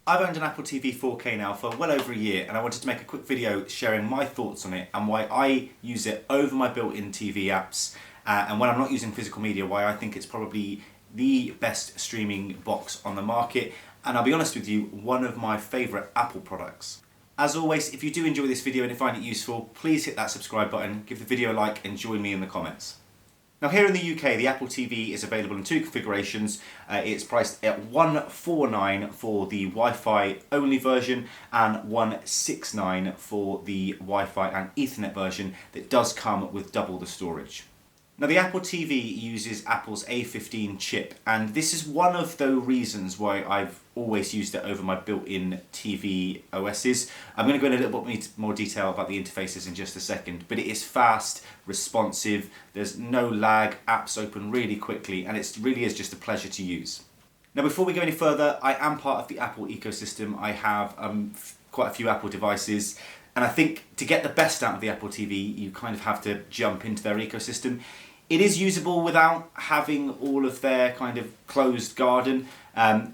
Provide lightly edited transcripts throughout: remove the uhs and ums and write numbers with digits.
I've owned an Apple TV 4K now for well over a year, and I wanted to make a quick video sharing my thoughts on it and why I use it over my built-in TV apps, and when I'm not using physical media, why I think it's probably the best streaming box on the market, and I'll be honest with you, one of my favourite Apple products. As always, if you do enjoy this video and find it useful, please hit that subscribe button, give the video a like and join me in the comments. Now here in the UK, the Apple TV is available in two configurations. It's priced at $149 for the Wi-Fi only version and $169 for the Wi-Fi and Ethernet version that does come with double the storage. Now the Apple TV uses Apple's A15 chip, and this is one of the reasons why I've always used it over my built-in TV OSs. I'm going to go in a little bit more detail about the interfaces in just a second, but it is fast, responsive, there's no lag, apps open really quickly, and it really is just a pleasure to use. Now before we go any further, I am part of the Apple ecosystem. I have quite a few Apple devices, and I think to get the best out of the Apple TV, you kind of have to jump into their ecosystem. It is usable without having all of their kind of closed garden.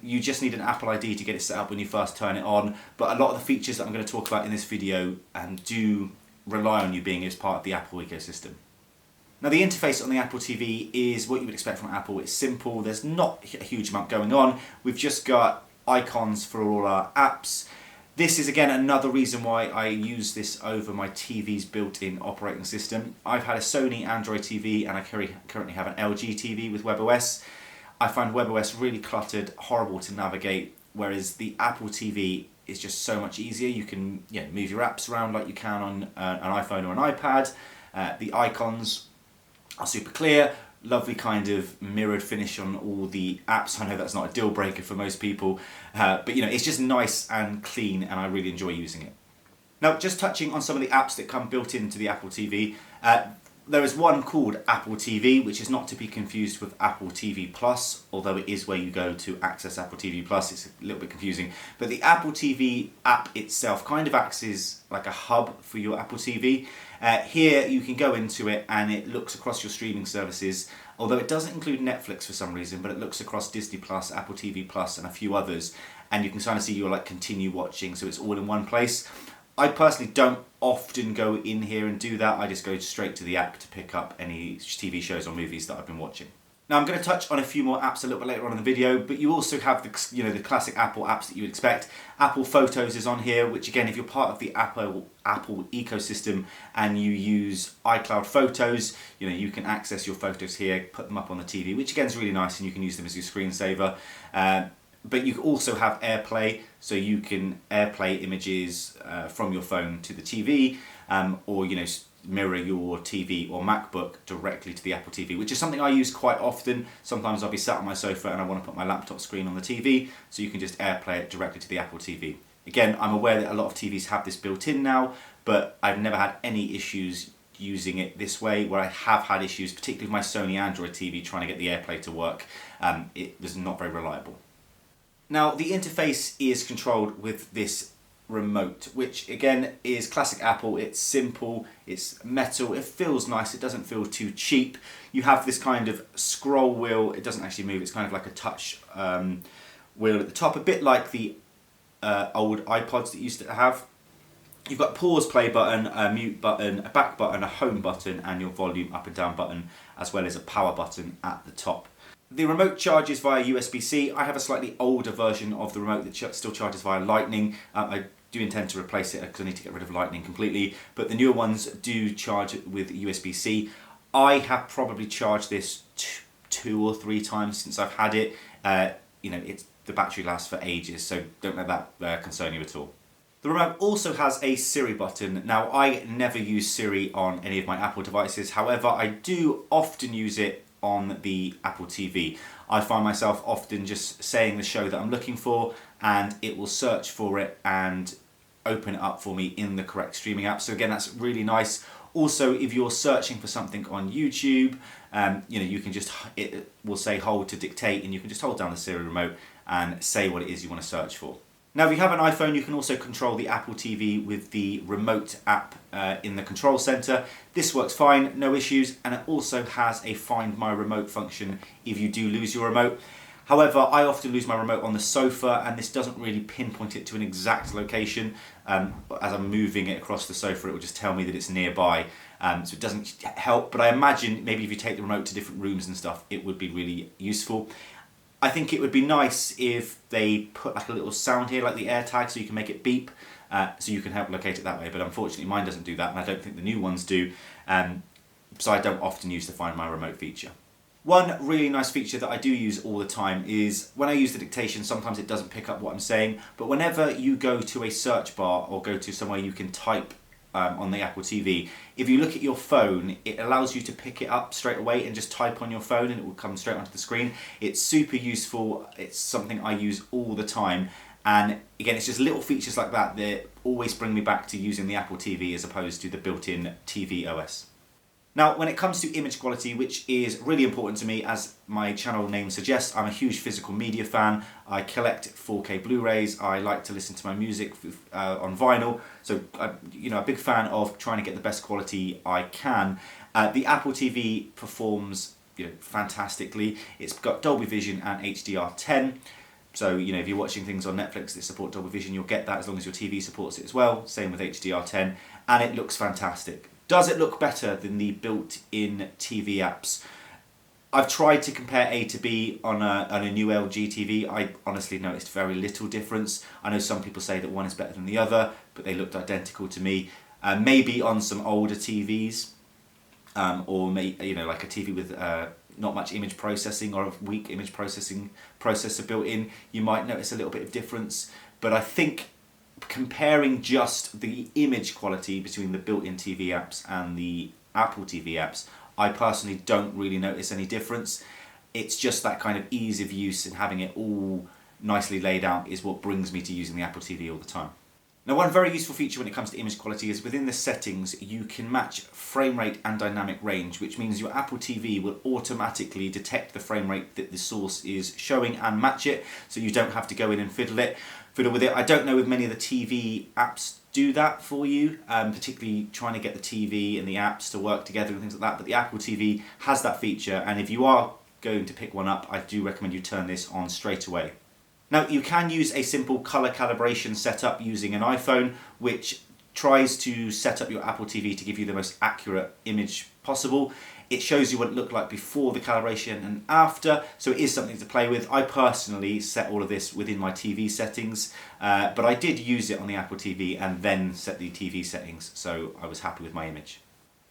You just need an Apple ID to get it set up when you first turn it on, but a lot of the features that I'm going to talk about in this video do rely on you being as part of the Apple ecosystem. Now the interface on the Apple TV is what you would expect from Apple. It's simple, there's not a huge amount going on. We've just got icons for all our apps. This is again another reason why I use this over my TV's built-in operating system. I've had a Sony Android TV and I currently have an LG TV with WebOS. I find WebOS really cluttered, horrible to navigate, whereas the Apple TV is just so much easier. You can move your apps around like you can on an iPhone or an iPad. The icons are super clear. Lovely kind of mirrored finish on all the apps. I know that's not a deal breaker for most people, but it's just nice and clean and I really enjoy using it. Now just touching on some of the apps that come built into the Apple TV, there is one called Apple TV, which is not to be confused with Apple TV Plus, although it is where you go to access Apple TV Plus. It's a little bit confusing, but the Apple TV app itself kind of acts as like a hub for your Apple TV. Here you can go into it and it looks across your streaming services, although it doesn't include Netflix for some reason, but it looks across Disney Plus, Apple TV Plus and a few others, and you can kind of see your continue watching, so it's all in one place. I personally don't often go in here and do that. I just go straight to the app to pick up any TV shows or movies that I've been watching. Now I'm going to touch on a few more apps a little bit later on in the video, but you also have the classic Apple apps that you would expect. Apple Photos is on here, which again, if you're part of the Apple ecosystem and you use iCloud Photos, you can access your photos here, put them up on the TV, which again is really nice, and you can use them as your screensaver. But you also have AirPlay, so you can AirPlay images from your phone to the TV, or mirror your TV or MacBook directly to the Apple TV, which is something I use quite often. Sometimes I'll be sat on my sofa and I want to put my laptop screen on the TV, so you can just AirPlay it directly to the Apple TV. Again, I'm aware that a lot of TVs have this built in now, but I've never had any issues using it this way. Where I have had issues, particularly with my Sony Android TV, trying to get the AirPlay to work, it was not very reliable. Now the interface is controlled with this remote, which again is classic Apple. It's simple, it's metal, it feels nice, it doesn't feel too cheap. You have this kind of scroll wheel, it doesn't actually move, it's kind of like a touch wheel at the top, a bit like the old iPods that you used to have. You've got a pause play button, a mute button, a back button, a home button and your volume up and down button, as well as a power button at the top. The remote charges via USB-C. I have a slightly older version of the remote that still charges via Lightning. I do intend to replace it because I need to get rid of Lightning completely, but the newer ones do charge with USB-C. I have probably charged this 2 or 3 times since I've had it. The battery lasts for ages, so don't let that concern you at all. The remote also has a Siri button. Now I never use Siri on any of my Apple devices, however I do often use it on the Apple TV. I find myself often just saying the show that I'm looking for and it will search for it and open it up for me in the correct streaming app. So again, that's really nice. Also, if you're searching for something on YouTube, you can it will say hold to dictate and you can just hold down the Siri remote and say what it is you want to search for. Now if you have an iPhone, you can also control the Apple TV with the remote app in the control center. This works fine, no issues, and it also has a Find My Remote function if you do lose your remote. However, I often lose my remote on the sofa, and this doesn't really pinpoint it to an exact location. As I'm moving it across the sofa, it will just tell me that it's nearby, so it doesn't help. But I imagine maybe if you take the remote to different rooms and stuff, it would be really useful. I think it would be nice if they put like a little sound here, like the AirTag, so you can make it beep, so you can help locate it that way. But unfortunately, mine doesn't do that, and I don't think the new ones do. So I don't often use the Find My Remote feature. One really nice feature that I do use all the time is when I use the dictation, sometimes it doesn't pick up what I'm saying, but whenever you go to a search bar or go to somewhere you can type on the Apple TV, if you look at your phone, it allows you to pick it up straight away and just type on your phone and it will come straight onto the screen. It's super useful. It's something I use all the time. And again, it's just little features like that that always bring me back to using the Apple TV as opposed to the built-in TV OS. Now, when it comes to image quality, which is really important to me, as my channel name suggests, I'm a huge physical media fan. I collect 4K Blu-rays. I like to listen to my music on vinyl. So, a big fan of trying to get the best quality I can. The Apple TV performs fantastically. It's got Dolby Vision and HDR10. So, if you're watching things on Netflix that support Dolby Vision, you'll get that as long as your TV supports it as well. Same with HDR10. And it looks fantastic. Does it look better than the built-in TV apps? I've tried to compare A to B on a new LG TV. I honestly noticed very little difference. I know some people say that one is better than the other, but they looked identical to me. Maybe on some older TVs, or like a TV with not much image processing or a weak image processing processor built in, you might notice a little bit of difference. But I think comparing just the image quality between the built-in TV apps and the Apple TV apps, I personally don't really notice any difference. It's just that kind of ease of use and having it all nicely laid out is what brings me to using the Apple TV all the time. Now, one very useful feature when it comes to image quality is within the settings you can match frame rate and dynamic range, which means your Apple TV will automatically detect the frame rate that the source is showing and match it, so you don't have to go in and fiddle with it. I don't know if many of the TV apps do that for you, particularly trying to get the TV and the apps to work together and things like that, but the Apple TV has that feature, and if you are going to pick one up, I do recommend you turn this on straight away. Now, you can use a simple color calibration setup using an iPhone, which tries to set up your Apple TV to give you the most accurate image possible. It shows you what it looked like before the calibration and after, so it is something to play with. I personally set all of this within my TV settings, but I did use it on the Apple TV and then set the TV settings, so I was happy with my image.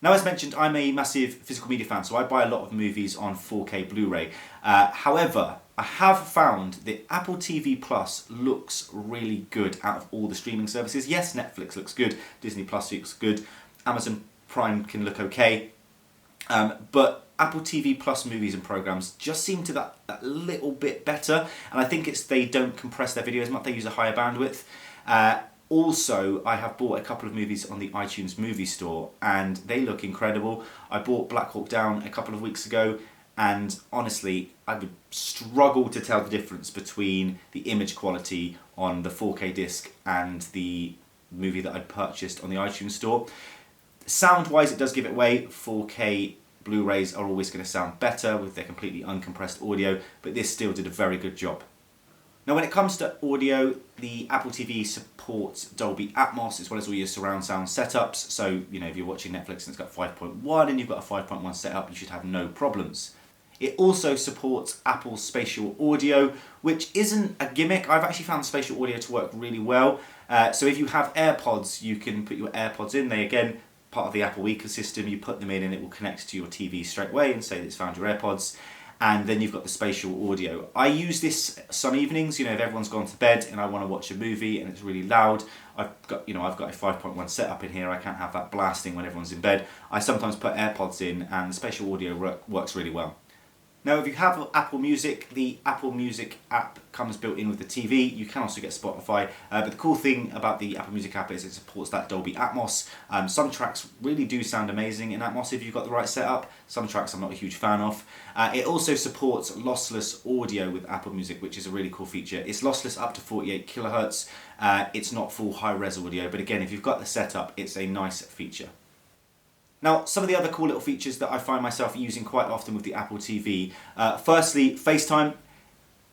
Now, as mentioned, I'm a massive physical media fan, so I buy a lot of movies on 4K Blu-ray. However, I have found that Apple TV Plus looks really good out of all the streaming services. Yes, Netflix looks good, Disney Plus looks good, Amazon Prime can look okay, but Apple TV Plus movies and programs just seem to that little bit better, and I think it's they don't compress their videos much, they use a higher bandwidth. Also, I have bought a couple of movies on the iTunes movie store and they look incredible. I bought Black Hawk Down a couple of weeks ago, and honestly, I would struggle to tell the difference between the image quality on the 4K disc and the movie that I'd purchased on the iTunes store. Sound-wise, it does give it away. 4K Blu-rays are always going to sound better with their completely uncompressed audio, but this still did a very good job. Now, when it comes to audio, the Apple TV supports Dolby Atmos as well as all your surround sound setups. So, if you're watching Netflix and it's got 5.1 and you've got a 5.1 setup, you should have no problems. It also supports Apple Spatial Audio, which isn't a gimmick. I've actually found Spatial Audio to work really well. So if you have AirPods, you can put your AirPods in. They, again, part of the Apple ecosystem. You put them in and it will connect to your TV straight away and say that it's found your AirPods. And then you've got the spatial audio. I use this some evenings, if everyone's gone to bed and I want to watch a movie and it's really loud. I've got a 5.1 setup in here. I can't have that blasting when everyone's in bed. I sometimes put AirPods in and the spatial audio works really well. Now, if you have Apple Music, the Apple Music app comes built in with the TV. You can also get Spotify, but the cool thing about the Apple Music app is it supports that Dolby Atmos. Some tracks really do sound amazing in Atmos if you've got the right setup. Some tracks I'm not a huge fan of. It also supports lossless audio with Apple Music, which is a really cool feature. It's lossless up to 48 kilohertz. It's not full high-res audio, but again, if you've got the setup, it's a nice feature. Now, some of the other cool little features that I find myself using quite often with the Apple TV. Firstly, FaceTime.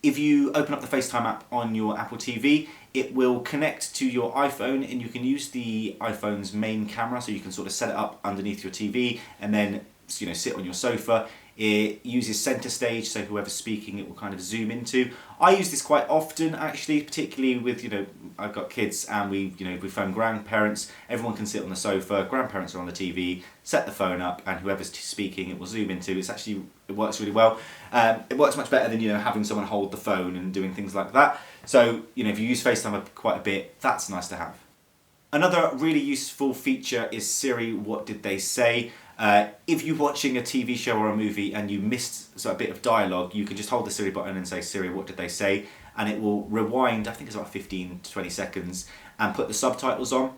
If you open up the FaceTime app on your Apple TV, it will connect to your iPhone, and you can use the iPhone's main camera, so you can sort of set it up underneath your TV and then sit on your sofa. It uses center stage, so whoever's speaking it will kind of zoom into. I use this quite often actually, particularly with, I've got kids and we phone grandparents. Everyone can sit on the sofa, grandparents are on the TV, set the phone up, and whoever's speaking it will zoom into. It works really well. It works much better than having someone hold the phone and doing things like that. So if you use FaceTime quite a bit, that's nice to have. Another really useful feature is Siri, what did they say? If you're watching a TV show or a movie and you missed a bit of dialogue, you can just hold the Siri button and say, Siri, what did they say? And it will rewind, I think it's about 15 to 20 seconds, and put the subtitles on.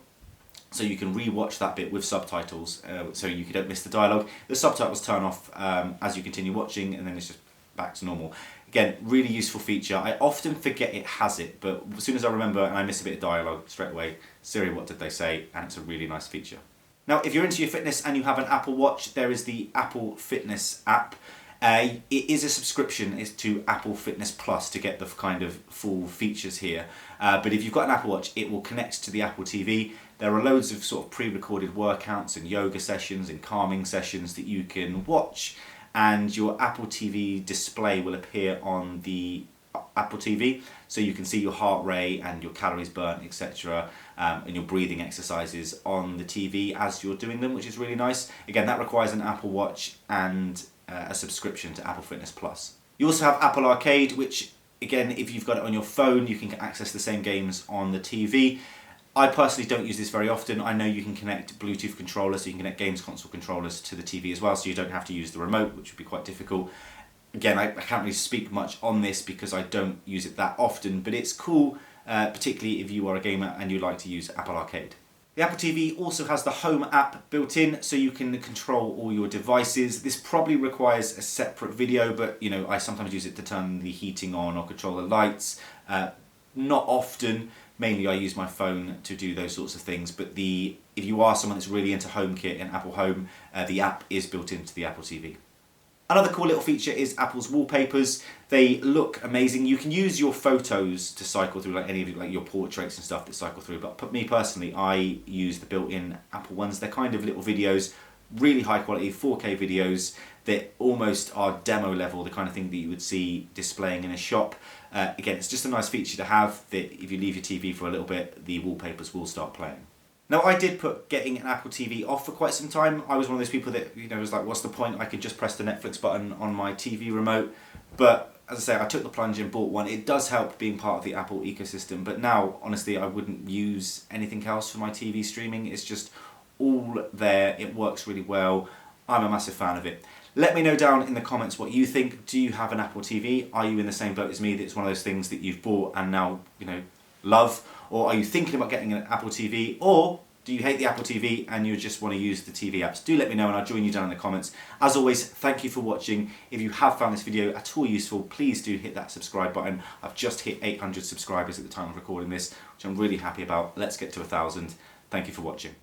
So you can re-watch that bit with subtitles, so you don't miss the dialogue. The subtitles turn off as you continue watching, and then it's just back to normal. Again, really useful feature. I often forget it has it, but as soon as I remember and I miss a bit of dialogue, straight away, Siri, what did they say? And it's a really nice feature. Now, if you're into your fitness and you have an Apple Watch, there is the Apple Fitness app. It is a subscription to Apple Fitness Plus to get the kind of full features here. But if you've got an Apple Watch, it will connect to the Apple TV. There are loads of sort of pre-recorded workouts and yoga sessions and calming sessions that you can watch, and your Apple TV display will appear on the Apple TV, so you can see your heart rate and your calories burnt, etc., and your breathing exercises on the TV as you're doing them, which is really nice. Again, that requires an Apple Watch and a subscription to Apple Fitness Plus. You also have Apple Arcade, which again, if you've got it on your phone, you can access the same games on the TV. I personally don't use this very often. I know you can connect Bluetooth controllers, so you can connect games console controllers to the TV as well, so you don't have to use the remote, which would be quite difficult. Again, I can't really speak much on this because I don't use it that often, but it's cool, particularly if you are a gamer and you like to use Apple Arcade. The Apple TV also has the Home app built in, so you can control all your devices. This probably requires a separate video, but I sometimes use it to turn the heating on or control the lights. Not often. Mainly I use my phone to do those sorts of things, but if you are someone that's really into HomeKit and Apple Home, the app is built into the Apple TV. Another cool little feature is Apple's wallpapers. They look amazing. You can use your photos to cycle through, like any of your portraits and stuff that cycle through, but me personally, I use the built-in Apple ones. They're kind of little videos, really high quality 4K videos that almost are demo level, the kind of thing that you would see displaying in a shop. Again, it's just a nice feature to have, that if you leave your TV for a little bit, the wallpapers will start playing. Now, I did put getting an Apple TV off for quite some time. I was one of those people that was like, what's the point? I could just press the Netflix button on my TV remote. But as I say, I took the plunge and bought one. It does help being part of the Apple ecosystem, but now, honestly, I wouldn't use anything else for my TV streaming. It's just all there. It works really well. I'm a massive fan of it. Let me know down in the comments what you think. Do you have an Apple TV? Are you in the same boat as me that it's one of those things that you've bought and now, love? Or are you thinking about getting an Apple TV? Or do you hate the Apple TV and you just want to use the TV apps? Do let me know and I'll join you down in the comments. As always, thank you for watching. If you have found this video at all useful, please do hit that subscribe button. I've just hit 800 subscribers at the time of recording this, which I'm really happy about. Let's get to 1,000. Thank you for watching.